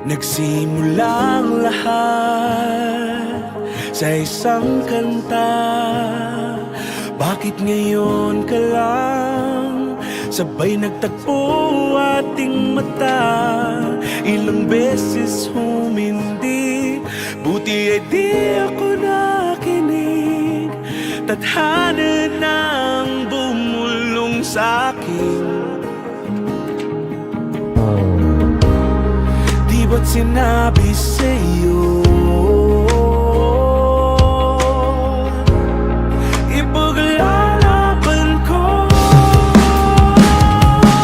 Nagsimulang lahat sa isang kanta. Bakit ngayon ka lang sabay nagtagpo ating mata? Ilang beses humindi, buti ay di ako nakinig. Tadhana nang bumulong sa'kin. Di ba't sinabi sa'yo ipaglalaban ko?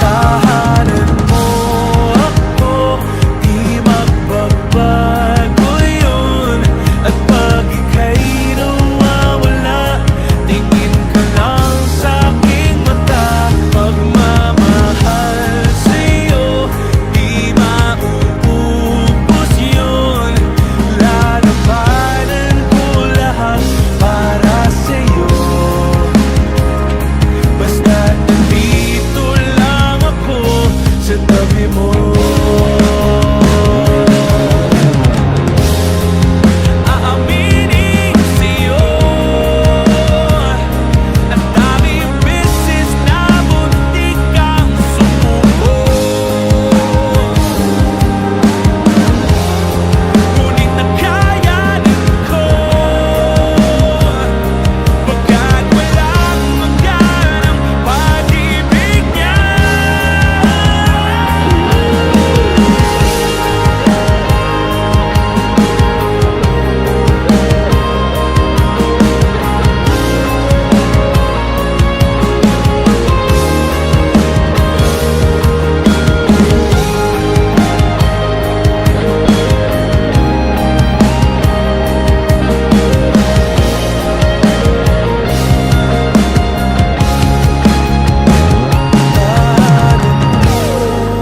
Tahanan mo ako, di magbabago yun. At pag ika'y nawawala, tingin ka lang sa'king mata. Pagmamahal sa'yo, di mauubos yun. Lalabanan ko lahat para sa'yo. Basta't nandito lang ako sa tabi mo. Aaminin ko sa'yo, ang daming beses na muntik kang sumuko. Ngunit nakayanin ko, pagkat walang hanggan ang pag-ibig niya.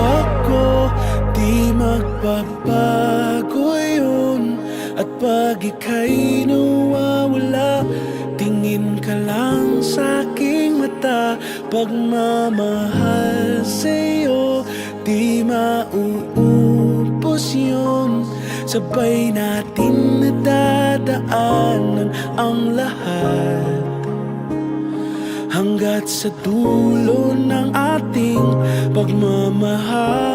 Ako, di magbabago yun. At pag ika'y nawawala, tingin ka lang sa'king mata. Pagmamahal sa'yo, di mauubos yun. Sabay natin nadadaanan ang lahat, hanggat sa dulo ng ating pagmamahal.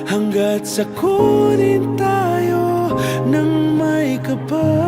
Hanggat sa kunin tayo ng may kapal.